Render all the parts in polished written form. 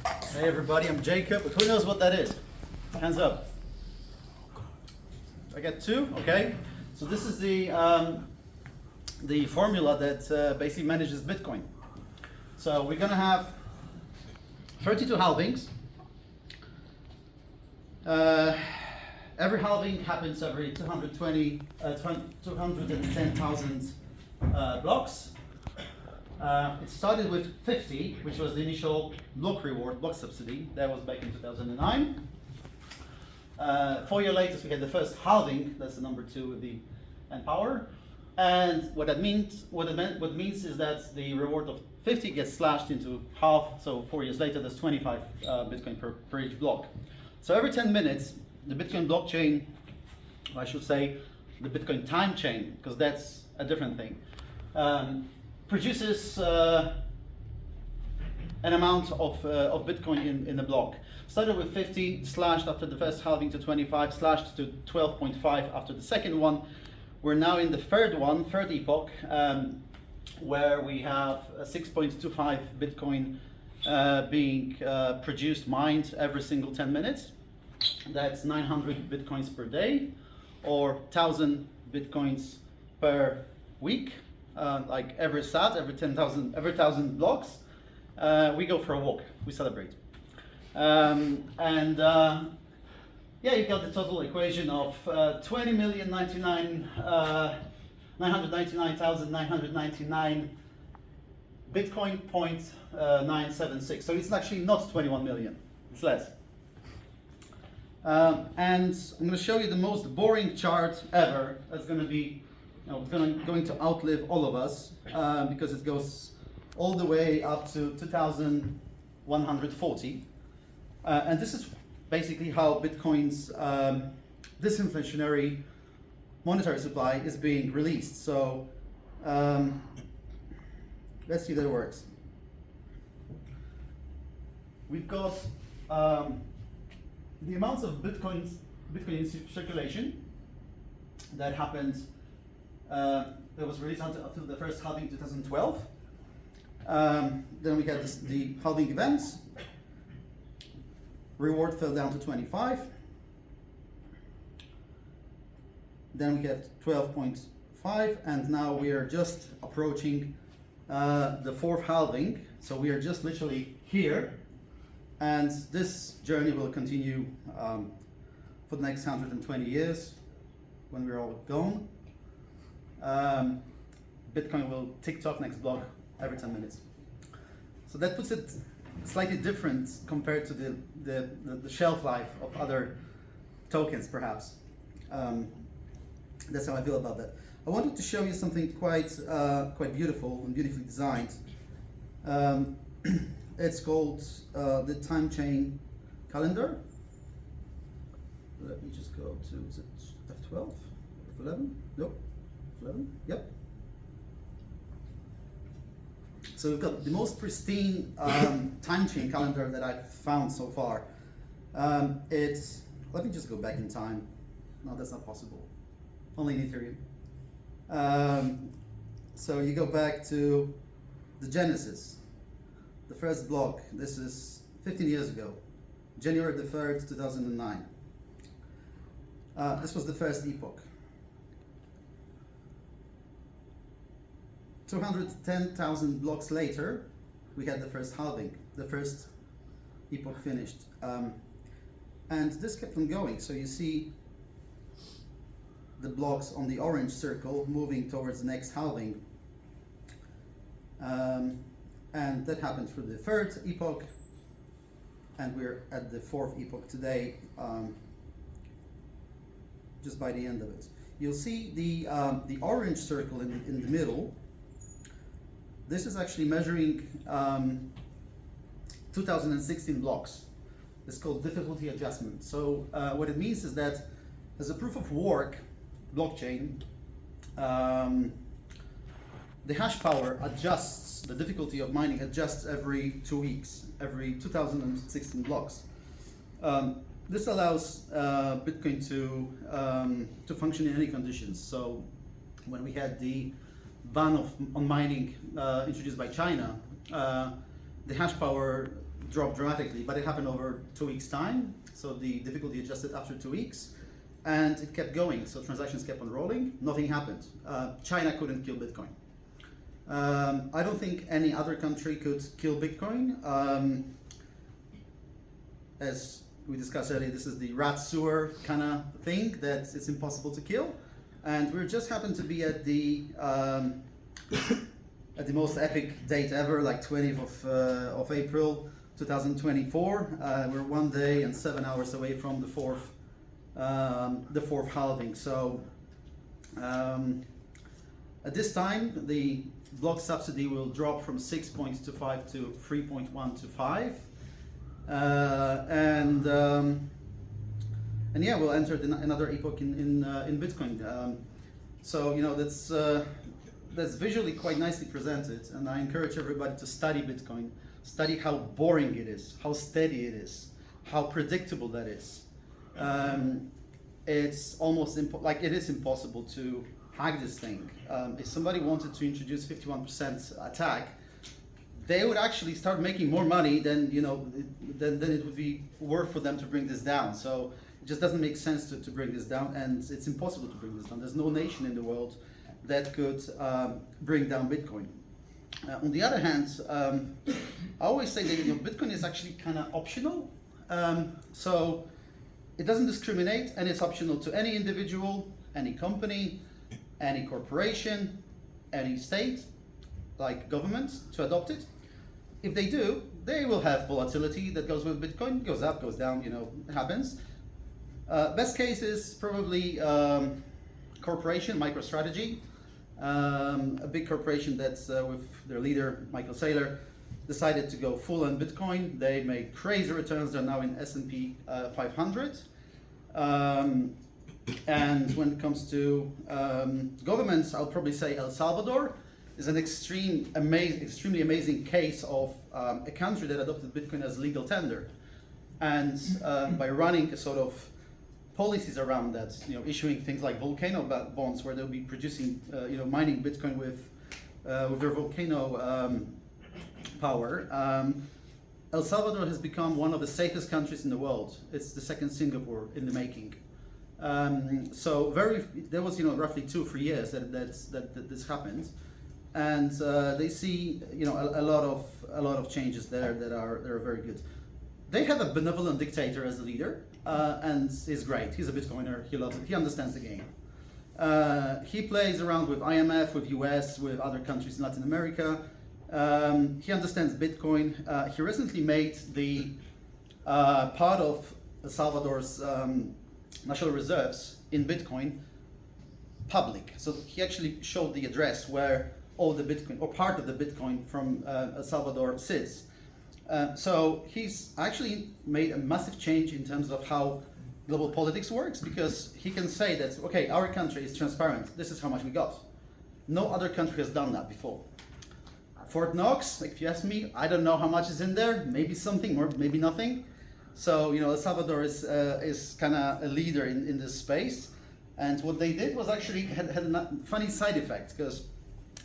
Hey everybody, I'm Jacob, but who knows what that is? Hands up. I got two, okay. So this is the formula that basically manages Bitcoin. So we're gonna have 32 halvings. Every halving happens every 210,000 blocks. It started with 50, which was the initial block reward, block subsidy. That was back in 2009. 4 years later, we had the first halving. That's the number 2 with the N power. And what means is that the reward of 50 gets slashed into half. So 4 years later, there's 25 Bitcoin per each block. So every 10 minutes, the Bitcoin blockchain, I should say, the Bitcoin time chain, because that's a different thing, produces an amount of Bitcoin in a block. Started with 50, slashed after the first halving to 25, slashed to 12.5 after the second one. We're now in the third epoch, where we have 6.25 Bitcoin being produced, mined every single 10 minutes. That's 900 Bitcoins per day, or 1,000 Bitcoins per week. Like every SAT, every 1,000 blocks, we go for a walk, we celebrate. Yeah, you got the total equation of 20,999,999 Bitcoin 0.976. So it's actually not 21 million, it's less. And I'm going to show you the most boring chart ever. That's going to be, going to outlive all of us, because it goes all the way up to 2,140. And this is basically how Bitcoin's disinflationary monetary supply is being released. So let's see if that works. We've got the amounts of Bitcoin in circulation that happened, that was released until the first halving in 2012. Then we had the halving events. Reward fell down to 25. Then we had 12.5, and now we are just approaching the fourth halving. So we are just literally here, and this journey will continue for the next 120 years when we're all gone. Bitcoin will tick-tock next block every 10 minutes. So that puts it slightly different compared to the shelf life of other tokens, perhaps. That's how I feel about that. I wanted to show you something quite beautiful and beautifully designed. It's called the time chain calendar. Let me just go to, is it F12? F11? Nope. F11? Yep. So we've got the most pristine time chain calendar that I've found so far. Let me just go back in time. No, that's not possible. Only in Ethereum. So you go back to the Genesis, the first block. This is 15 years ago, January the 3rd, 2009. This was the first epoch. 210,000 blocks later, we had the first halving, the first epoch finished. And this kept on going. So you see the blocks on the orange circle moving towards the next halving. And that happened through the third epoch, and we're at the fourth epoch today, just by the end of it. You'll see the orange circle in the middle. This is actually measuring 2016 blocks. It's called difficulty adjustment. So what it means is that as a proof of work blockchain, the hash power adjusts, the difficulty of mining adjusts every 2 weeks, every 2016 blocks. This allows Bitcoin to function in any conditions. So when we had the ban on mining introduced by China, the hash power drop dramatically, but it happened over 2 weeks' time. So the difficulty adjusted after 2 weeks, and it kept going. So transactions kept on rolling. Nothing happened. China couldn't kill Bitcoin. I don't think any other country could kill Bitcoin. As we discussed earlier, this is the rat sewer kind of thing that it's impossible to kill. And we just happened to be at the most epic date ever, like 20th of April 2024. We're 1 day and 7 hours away from the fourth halving. So at this time, the block subsidy will drop from 6.25 to 3.125, and yeah, we'll enter another epoch in Bitcoin. So that's visually quite nicely presented, and I encourage everybody to study Bitcoin, study how boring it is, how steady it is, how predictable that is. It's almost it is impossible to hack this thing. If somebody wanted to introduce 51% attack, they would actually start making more money than than it would be worth for them to bring this down. So it just doesn't make sense to bring this down, and it's impossible to bring this down. There's no nation in the world that could bring down Bitcoin. On the other hand, I always say that Bitcoin is actually kind of optional. So it doesn't discriminate, and it's optional to any individual, any company, any corporation, any state, like government, to adopt it. If they do, they will have volatility that goes with Bitcoin, goes up, goes down, it happens. Best case is probably corporation, MicroStrategy, a big corporation that's with their leader, Michael Saylor, decided to go full on Bitcoin. They made crazy returns. They're now in S&P 500. And when it comes to governments, I'll probably say El Salvador is an extremely amazing case of a country that adopted Bitcoin as legal tender. And by running a sort of policies around that, issuing things like volcano bonds, where they'll be producing, mining Bitcoin with their volcano power. El Salvador has become one of the safest countries in the world. It's the second Singapore in the making. So there was roughly 2 or 3 years that this happened, and they see a lot of changes there that are very good. They have a benevolent dictator as a leader, and he's great. He's a Bitcoiner. He loves it. He understands the game. He plays around with IMF, with US, with other countries in Latin America. He understands Bitcoin. He recently made the part of El Salvador's national reserves in Bitcoin public. So he actually showed the address where all the Bitcoin, or part of the Bitcoin from El Salvador sits. So he's actually made a massive change in terms of how global politics works, because he can say that, okay, our country is transparent. This is how much we got. No other country has done that before. Fort Knox, if you ask me, I don't know how much is in there. Maybe something, or maybe nothing. So El Salvador is kind of a leader in this space, and what they did was actually had a funny side effect, because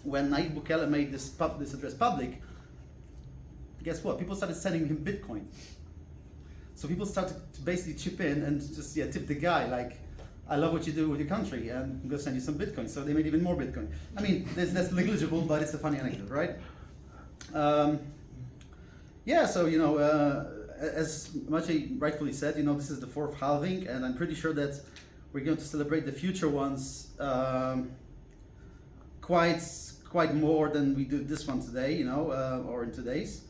when Nayib Bukele made this address public, guess what? People started sending him Bitcoin. So people started to basically chip in and just tip the guy, like, I love what you do with your country, and I'm gonna send you some Bitcoin. So they made even more Bitcoin. I mean, that's negligible, but it's a funny anecdote, right? So as Maciej rightfully said, this is the 4th halving, and I'm pretty sure that we're going to celebrate the future ones quite more than we do this one today, or in today's,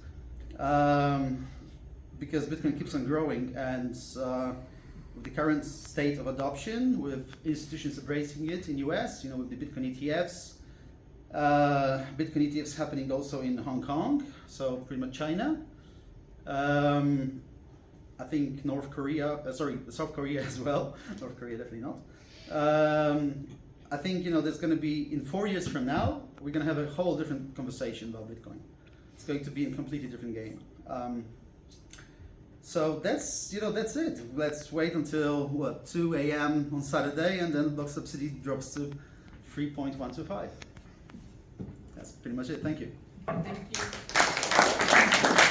because Bitcoin keeps on growing, and with the current state of adoption, with institutions embracing it in US, with the Bitcoin ETFs, Bitcoin ETFs happening also in Hong Kong, so pretty much China. I think South Korea as well. North Korea definitely not. I think there's going to be, in 4 years from now, we're going to have a whole different conversation about Bitcoin. It's going to be a completely different game. So that's it. Let's wait until 2 a.m. on Saturday, and then the block subsidy drops to 3.125. That's pretty much it. Thank you. Thank you.